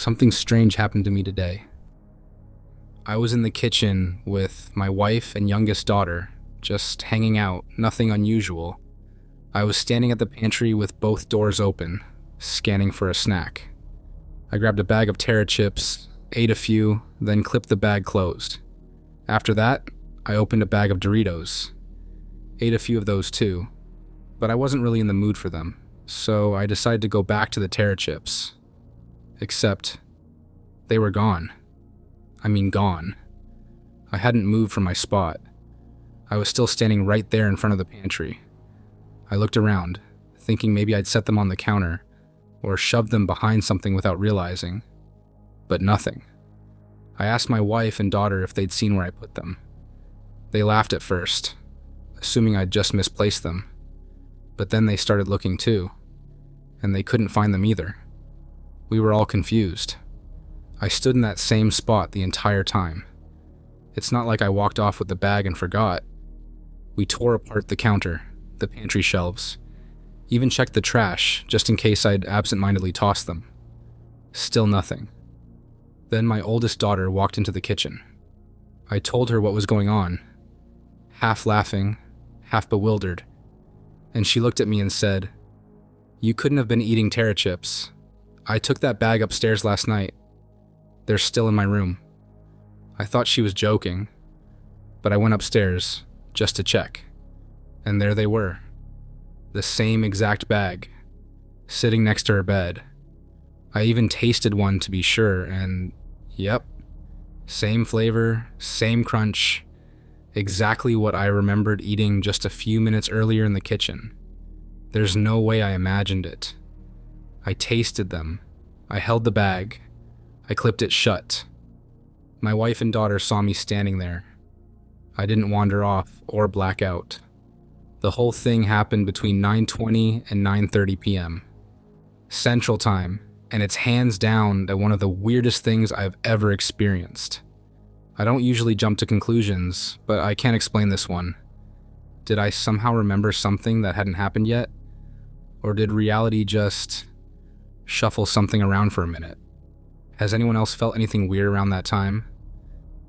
Something strange happened to me today. I was in the kitchen with my wife and youngest daughter, just hanging out, nothing unusual. I was standing at the pantry with both doors open, scanning for a snack. I grabbed a bag of Terra chips, ate a few, then clipped the bag closed. After that, I opened a bag of Doritos, ate a few of those too, but I wasn't really in the mood for them, so I decided to go back to the Terra chips. Except, they were gone. I mean gone. I hadn't moved from my spot. I was still standing right there in front of the pantry. I looked around, thinking maybe I'd set them on the counter, or shoved them behind something without realizing. But nothing. I asked my wife and daughter if they'd seen where I put them. They laughed at first, assuming I'd just misplaced them. But then they started looking too, and they couldn't find them either. We were all confused. I stood in that same spot the entire time. It's not like I walked off with the bag and forgot. We tore apart the counter, the pantry shelves, even checked the trash just in case I'd absentmindedly tossed them. Still nothing. Then my oldest daughter walked into the kitchen. I told her what was going on, half laughing, half bewildered, and she looked at me and said, "You couldn't have been eating Terra chips. I took that bag upstairs last night. They're still in my room." I thought she was joking, but I went upstairs just to check, and there they were. The same exact bag, sitting next to her bed. I even tasted one to be sure, and yep, same flavor, same crunch, exactly what I remembered eating just a few minutes earlier in the kitchen. There's no way I imagined it. I tasted them. I held the bag. I clipped it shut. My wife and daughter saw me standing there. I didn't wander off or black out. The whole thing happened between 9:20 and 9:30 p.m. Central Time, and it's hands down one of the weirdest things I've ever experienced. I don't usually jump to conclusions, but I can't explain this one. Did I somehow remember something that hadn't happened yet? Or did reality just shuffle something around for a minute? Has anyone else felt anything weird around that time?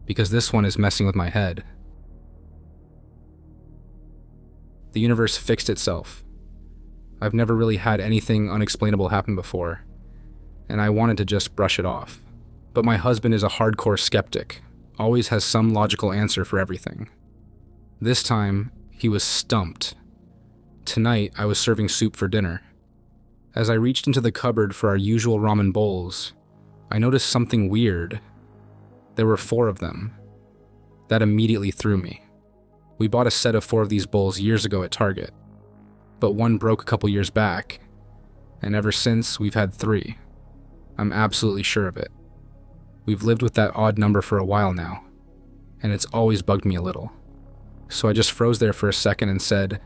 Because this one is messing with my head. The universe fixed itself. I've never really had anything unexplainable happen before, and I wanted to just brush it off. But my husband is a hardcore skeptic, always has some logical answer for everything. This time, he was stumped. Tonight, I was serving soup for dinner. As I reached into the cupboard for our usual ramen bowls, I noticed something weird. There were 4 of them. That immediately threw me. We bought a set of 4 of these bowls years ago at Target, but one broke a couple years back, and ever since we've had 3. I'm absolutely sure of it. We've lived with that odd number for a while now, and it's always bugged me a little. So I just froze there for a second and said,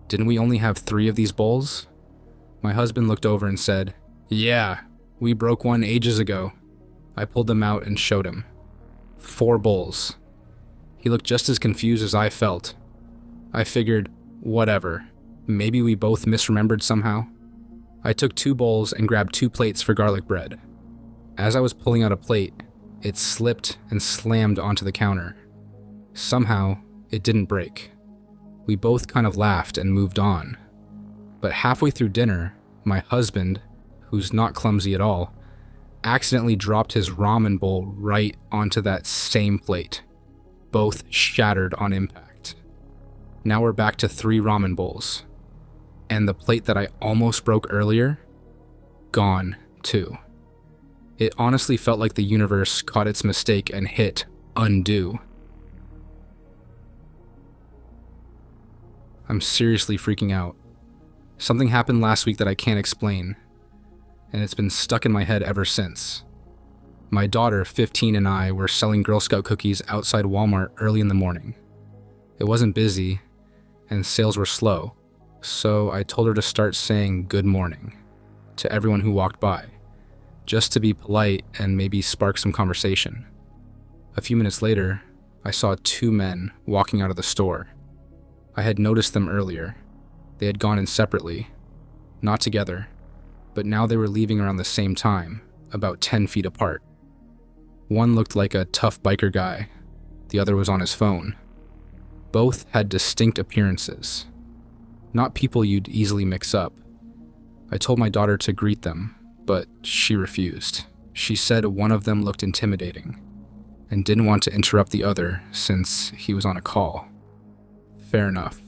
"Didn't we only have 3 of these bowls?" My husband looked over and said, "Yeah, we broke one ages ago." I pulled them out and showed him. 4 bowls. He looked just as confused as I felt. I figured, whatever, maybe we both misremembered somehow. I took 2 bowls and grabbed 2 plates for garlic bread. As I was pulling out a plate, it slipped and slammed onto the counter. Somehow, it didn't break. We both kind of laughed and moved on. But halfway through dinner, my husband, who's not clumsy at all, accidentally dropped his ramen bowl right onto that same plate. Both shattered on impact. Now we're back to 3 ramen bowls. And the plate that I almost broke earlier, gone too. It honestly felt like the universe caught its mistake and hit undo. I'm seriously freaking out. Something happened last week that I can't explain, and it's been stuck in my head ever since. My daughter, 15, and I were selling Girl Scout cookies outside Walmart early in the morning. It wasn't busy, and sales were slow, so I told her to start saying good morning to everyone who walked by, just to be polite and maybe spark some conversation. A few minutes later, I saw 2 men walking out of the store. I had noticed them earlier. They had gone in separately, not together, but now they were leaving around the same time, about 10 feet apart. One looked like a tough biker guy, the other was on his phone. Both had distinct appearances, not people you'd easily mix up. I told my daughter to greet them, but she refused. She said one of them looked intimidating and didn't want to interrupt the other since he was on a call. Fair enough.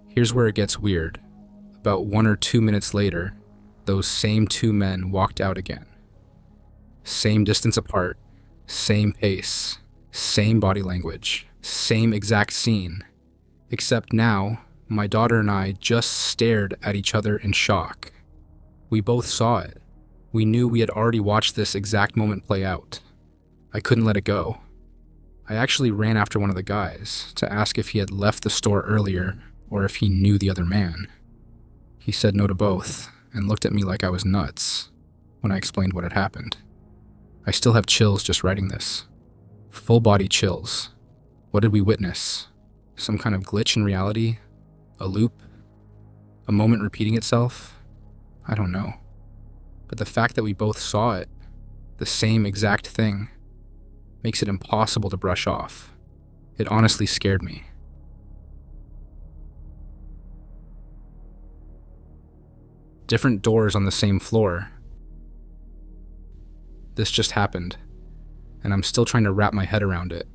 Here's where it gets weird. About 1 or 2 minutes later, those same two men walked out again. Same distance apart, same pace, same body language, same exact scene. Except now, my daughter and I just stared at each other in shock. We both saw it. We knew we had already watched this exact moment play out. I couldn't let it go. I actually ran after one of the guys to ask if he had left the store earlier or if he knew the other man. He said no to both and looked at me like I was nuts when I explained what had happened. I still have chills just writing this. Full body chills. What did we witness? Some kind of glitch in reality? A loop? A moment repeating itself? I don't know. But the fact that we both saw it, the same exact thing, makes it impossible to brush off. It honestly scared me. Different doors on the same floor. This just happened, and I'm still trying to wrap my head around it.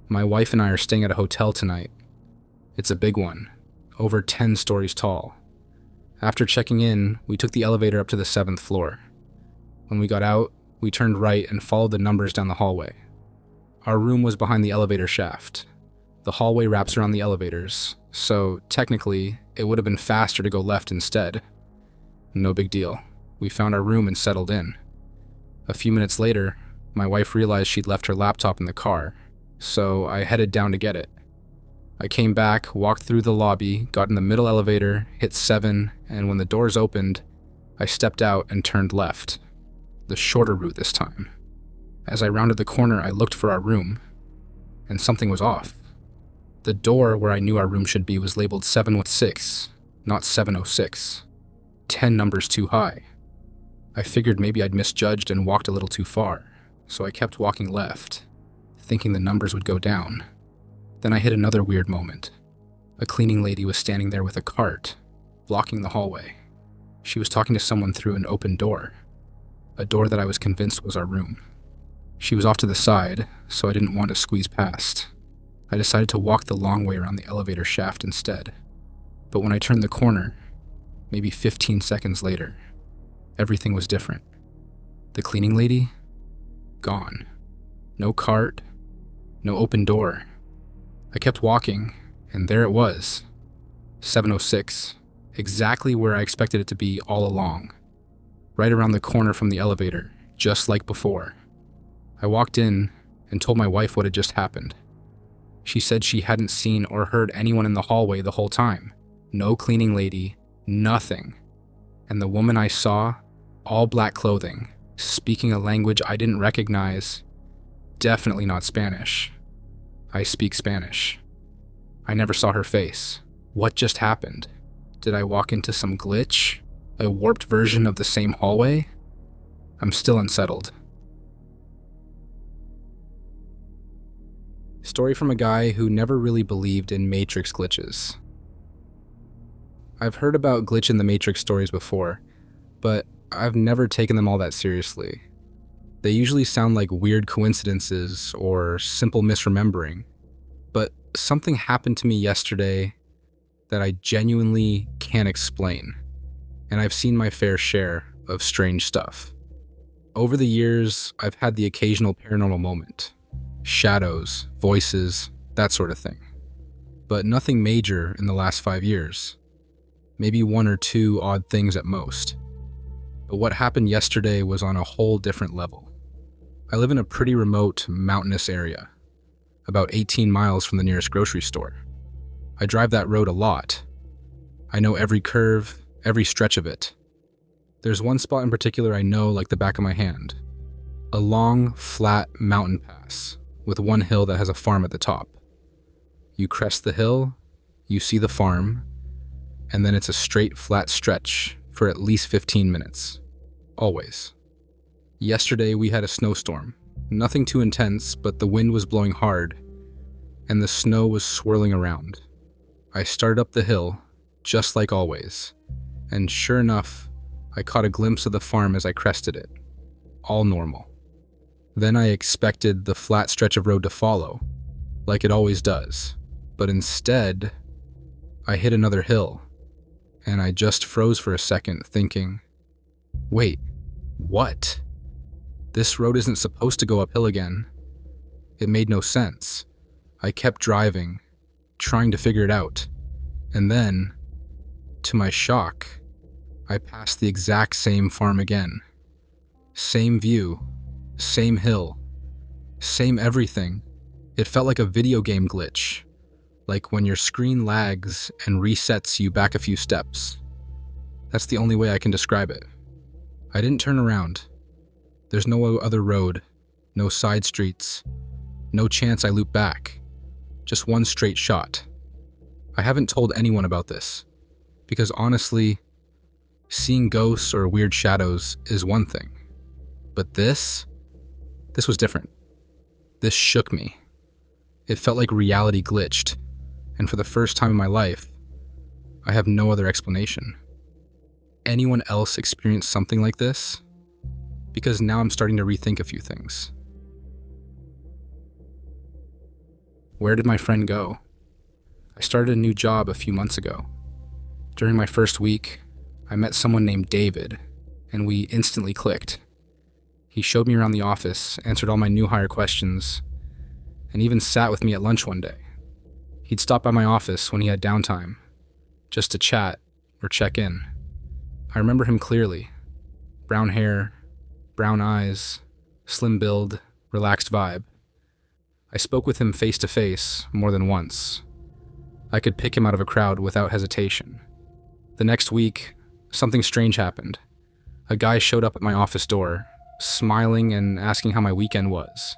My wife and I are staying at a hotel tonight. It's a big one, over 10 stories tall. After checking in, we took the elevator up to the 7th floor. When we got out, we turned right and followed the numbers down the hallway. Our room was behind the elevator shaft. The hallway wraps around the elevators, so technically, it would have been faster to go left instead. No big deal. We found our room and settled in. A few minutes later, my wife realized she'd left her laptop in the car, so I headed down to get it. I came back, walked through the lobby, got in the middle elevator, hit 7, and when the doors opened, I stepped out and turned left. The shorter route this time. As I rounded the corner, I looked for our room, and something was off. The door where I knew our room should be was labeled 716, not 706. 10 numbers too high. I figured maybe I'd misjudged and walked a little too far, so I kept walking left, thinking the numbers would go down. Then I hit another weird moment. A cleaning lady was standing there with a cart, blocking the hallway. She was talking to someone through an open door, a door that I was convinced was our room. She was off to the side, so I didn't want to squeeze past. I decided to walk the long way around the elevator shaft instead. But when I turned the corner, maybe 15 seconds later, everything was different. The cleaning lady? Gone. No cart, no open door. I kept walking, and there it was. 706, exactly where I expected it to be all along. Right around the corner from the elevator, just like before. I walked in and told my wife what had just happened. She said she hadn't seen or heard anyone in the hallway the whole time. No cleaning lady, nothing. And the woman I saw, all black clothing, speaking a language I didn't recognize, definitely not Spanish. I speak Spanish. I never saw her face. What just happened? Did I walk into some glitch? A warped version of the same hallway? I'm still unsettled. Story from a guy who never really believed in Matrix glitches. I've heard about glitch in the Matrix stories before, but I've never taken them all that seriously. They usually sound like weird coincidences or simple misremembering, but something happened to me yesterday that I genuinely can't explain, and I've seen my fair share of strange stuff. Over the years, I've had the occasional paranormal moment. Shadows, voices, that sort of thing. But nothing major in the last 5 years. Maybe 1 or 2 odd things at most. But what happened yesterday was on a whole different level. I live in a pretty remote, mountainous area, about 18 miles from the nearest grocery store. I drive that road a lot. I know every curve, every stretch of it. There's one spot in particular I know like the back of my hand. A long, flat mountain pass with one hill that has a farm at the top. You crest the hill, you see the farm, and then it's a straight, flat stretch for at least 15 minutes. always. Yesterday we had a snowstorm. Nothing too intense, but the wind was blowing hard, and the snow was swirling around. I started up the hill, just like always, and sure enough, I caught a glimpse of the farm as I crested it. All normal. Then I expected the flat stretch of road to follow, like it always does, but instead, I hit another hill, and I just froze for a second, thinking, wait, what? This road isn't supposed to go uphill again. It made no sense. I kept driving, trying to figure it out, and then, to my shock, I passed the exact same farm again. Same view, same hill, same everything. It felt like a video game glitch, like when your screen lags and resets you back a few steps. That's the only way I can describe it. I didn't turn around. There's no other road, no side streets, no chance I loop back. Just one straight shot. I haven't told anyone about this, because honestly, seeing ghosts or weird shadows is one thing. But this was different. This shook me. It felt like reality glitched, and for the first time in my life, I have no other explanation. Anyone else experienced something like this? Because now I'm starting to rethink a few things. Where did my friend go? I started a new job a few months ago. During my first week, I met someone named David, and we instantly clicked. He showed me around the office, answered all my new hire questions, and even sat with me at lunch one day. He'd stop by my office when he had downtime, just to chat or check in. I remember him clearly. Brown hair, brown eyes, slim build, relaxed vibe. I spoke with him face to face more than once. I could pick him out of a crowd without hesitation. The next week, something strange happened. A guy showed up at my office door, smiling and asking how my weekend was.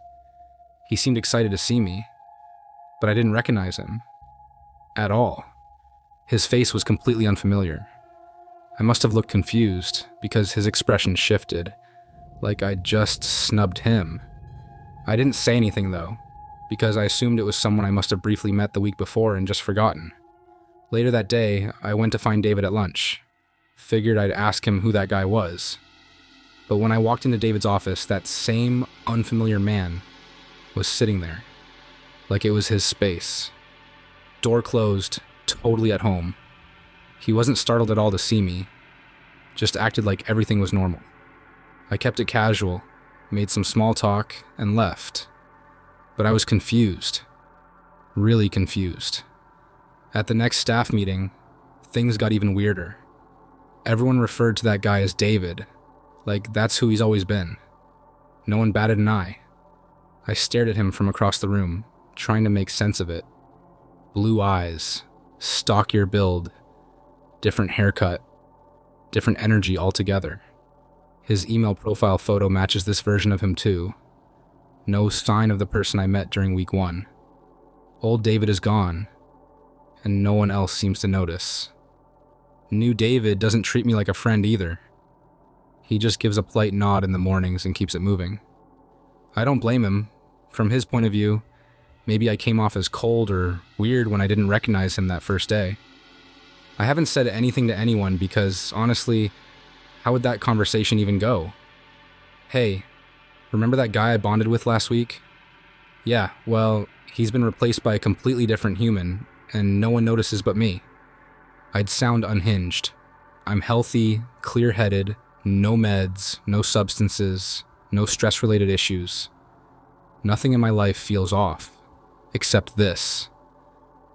He seemed excited to see me, but I didn't recognize him at all. His face was completely unfamiliar. I must have looked confused because his expression shifted, like I'd just snubbed him. I didn't say anything though, because I assumed it was someone I must have briefly met the week before and just forgotten. Later that day, I went to find David at lunch. Figured I'd ask him who that guy was. But when I walked into David's office, that same unfamiliar man was sitting there, like it was his space. Door closed, totally at home. He wasn't startled at all to see me, just acted like everything was normal. I kept it casual, made some small talk, and left. But I was confused. Really confused. At the next staff meeting, things got even weirder. Everyone referred to that guy as David, like that's who he's always been. No one batted an eye. I stared at him from across the room, trying to make sense of it. Blue eyes, stockier build, different haircut, different energy altogether. His email profile photo matches this version of him too. No sign of the person I met during week 1. Old David is gone, and no one else seems to notice. New David doesn't treat me like a friend either. He just gives a polite nod in the mornings and keeps it moving. I don't blame him. From his point of view, maybe I came off as cold or weird when I didn't recognize him that first day. I haven't said anything to anyone because, honestly, how would that conversation even go? Hey, remember that guy I bonded with last week? Yeah, well, he's been replaced by a completely different human, and no one notices but me. I'd sound unhinged. I'm healthy, clear-headed, no meds, no substances, no stress-related issues. Nothing in my life feels off, except this.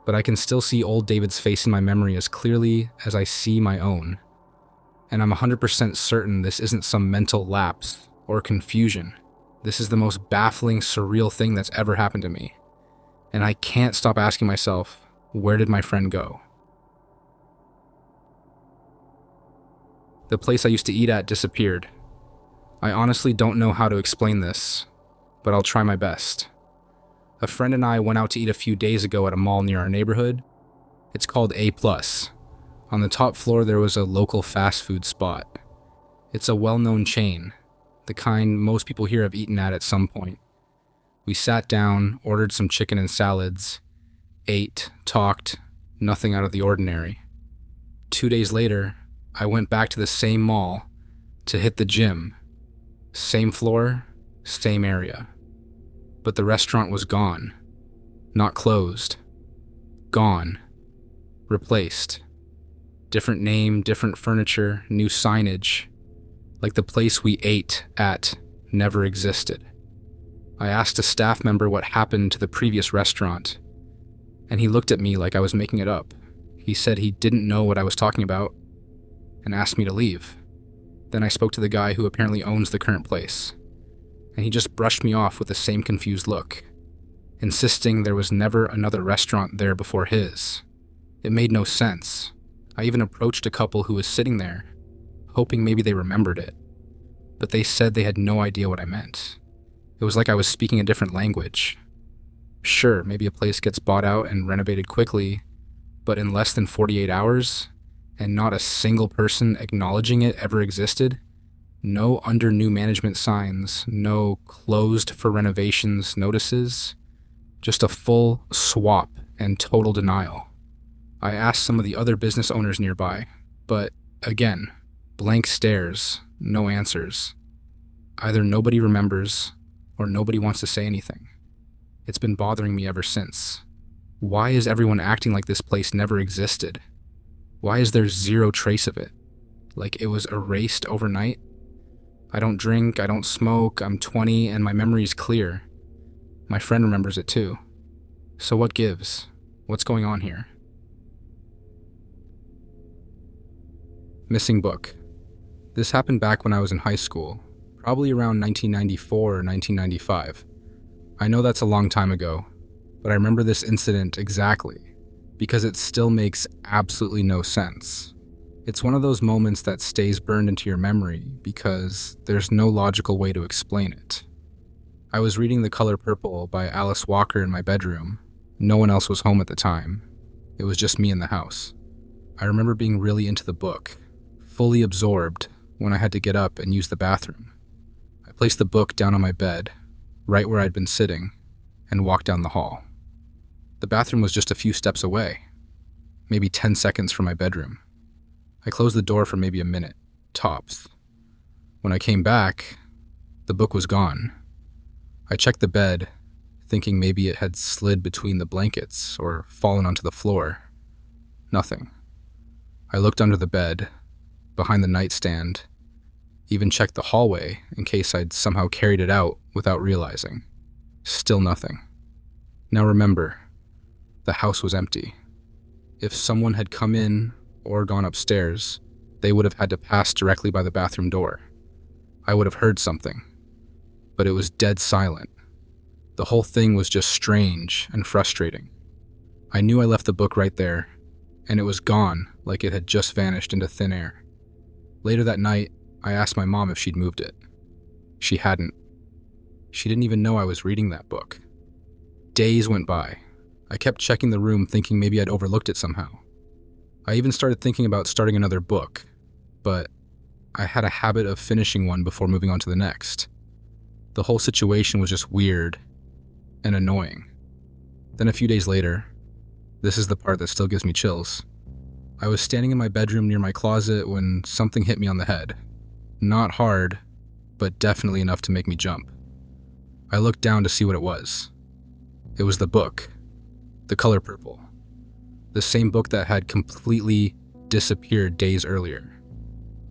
But I can still see old David's face in my memory as clearly as I see my own. And I'm 100% certain this isn't some mental lapse or confusion. This is the most baffling, surreal thing that's ever happened to me. And I can't stop asking myself, where did my friend go? The place I used to eat at disappeared. I honestly don't know how to explain this, but I'll try my best. A friend and I went out to eat a few days ago at a mall near our neighborhood. It's called A+. On the top floor there was a local fast food spot. It's a well-known chain, the kind most people here have eaten at some point. We sat down, ordered some chicken and salads, ate, talked, nothing out of the ordinary. 2 days later, I went back to the same mall to hit the gym. Same floor, same area. But the restaurant was gone. Not closed. Gone. Replaced. Different name, different furniture, new signage. Like the place we ate at never existed. I asked a staff member what happened to the previous restaurant, and he looked at me like I was making it up. He said he didn't know what I was talking about and asked me to leave. Then I spoke to the guy who apparently owns the current place, and he just brushed me off with the same confused look, insisting there was never another restaurant there before his. It made no sense. I even approached a couple who was sitting there, hoping maybe they remembered it, but they said they had no idea what I meant. It was like I was speaking a different language. Sure, maybe a place gets bought out and renovated quickly, but in less than 48 hours, and not a single person acknowledging it ever existed? No under new management signs, no closed for renovations notices, just a full swap and total denial. I asked some of the other business owners nearby, but again, blank stares, no answers. Either nobody remembers, or nobody wants to say anything. It's been bothering me ever since. Why is everyone acting like this place never existed? Why is there zero trace of it? Like it was erased overnight? I don't drink, I don't smoke, I'm 20, and my memory's clear. My friend remembers it too. So what gives? What's going on here? Missing book. This happened back when I was in high school, probably around 1994 or 1995. I know that's a long time ago, but I remember this incident exactly, because it still makes absolutely no sense. It's one of those moments that stays burned into your memory because there's no logical way to explain it. I was reading The Color Purple by Alice Walker in my bedroom. No one else was home at the time. It was just me in the house. I remember being really into the book, fully absorbed when I had to get up and use the bathroom. I placed the book down on my bed, right where I'd been sitting, and walked down the hall. The bathroom was just a few steps away, maybe 10 seconds from my bedroom. I closed the door for maybe a minute, tops. When I came back, the book was gone. I checked the bed, thinking maybe it had slid between the blankets or fallen onto the floor. Nothing. I looked under the bed, behind the nightstand, even checked the hallway in case I'd somehow carried it out without realizing. Still nothing. Now remember, the house was empty. If someone had come in or gone upstairs, they would have had to pass directly by the bathroom door. I would have heard something, but it was dead silent. The whole thing was just strange and frustrating. I knew I left the book right there, and it was gone like it had just vanished into thin air. Later that night, I asked my mom if she'd moved it. She hadn't. She didn't even know I was reading that book. Days went by. I kept checking the room thinking maybe I'd overlooked it somehow. I even started thinking about starting another book, but I had a habit of finishing one before moving on to the next. The whole situation was just weird and annoying. Then a few days later, this is the part that still gives me chills. I was standing in my bedroom near my closet when something hit me on the head. Not hard, but definitely enough to make me jump. I looked down to see what it was. It was the book, The Color Purple. The same book that had completely disappeared days earlier.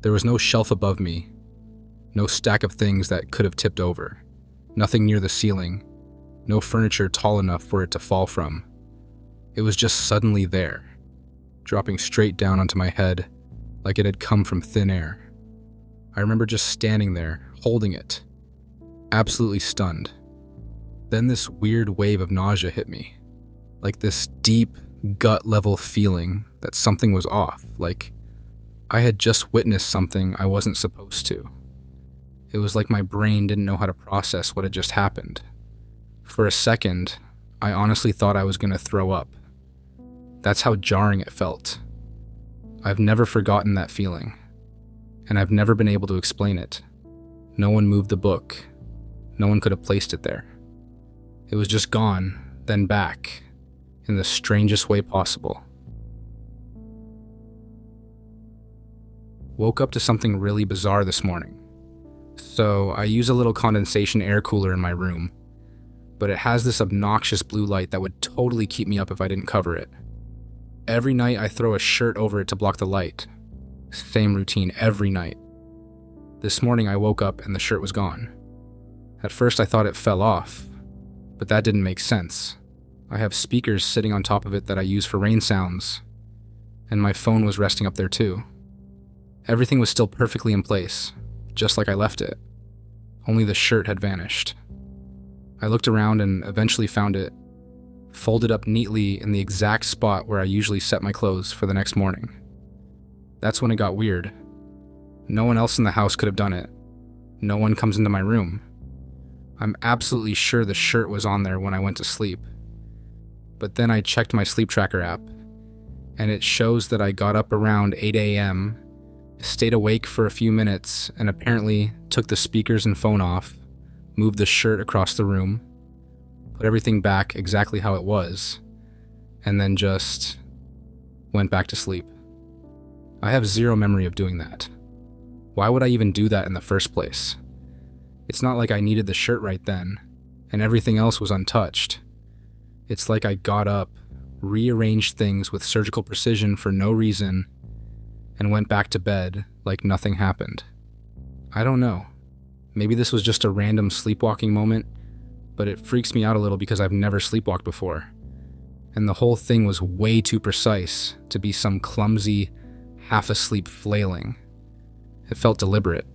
There was no shelf above me, no stack of things that could have tipped over, nothing near the ceiling, no furniture tall enough for it to fall from. It was just suddenly there, dropping straight down onto my head like it had come from thin air. I remember just standing there, holding it, absolutely stunned. Then this weird wave of nausea hit me, like this deep, gut-level feeling that something was off, like I had just witnessed something I wasn't supposed to. It was like my brain didn't know how to process what had just happened. For a second, I honestly thought I was going to throw up. That's how jarring it felt. I've never forgotten that feeling. and I've never been able to explain it. No one moved the book. No one could have placed it there. It was just gone, then back, in the strangest way possible. Woke up to something really bizarre this morning. So I use a little condensation air cooler in my room, but it has this obnoxious blue light that would totally keep me up if I didn't cover it. Every night I throw a shirt over it to block the light. Same routine every night. This morning I woke up and the shirt was gone. At first I thought it fell off, but that didn't make sense. I have speakers sitting on top of it that I use for rain sounds, and my phone was resting up there too. Everything was still perfectly in place, just like I left it. Only the shirt had vanished. I looked around and eventually found it, folded up neatly in the exact spot where I usually set my clothes for the next morning. That's when it got weird. No one else in the house could have done it. No one comes into my room. I'm absolutely sure the shirt was on there when I went to sleep. But then I checked my sleep tracker app, and it shows that I got up around 8 a.m., stayed awake for a few minutes, and apparently took the speakers and phone off, moved the shirt across the room, put everything back exactly how it was, and then just went back to sleep. I have zero memory of doing that. Why would I even do that in the first place? It's not like I needed the shirt right then, and everything else was untouched. It's like I got up, rearranged things with surgical precision for no reason, and went back to bed like nothing happened. I don't know. Maybe this was just a random sleepwalking moment, but it freaks me out a little because I've never sleepwalked before. And the whole thing was way too precise to be some clumsy, half-asleep flailing. It felt deliberate.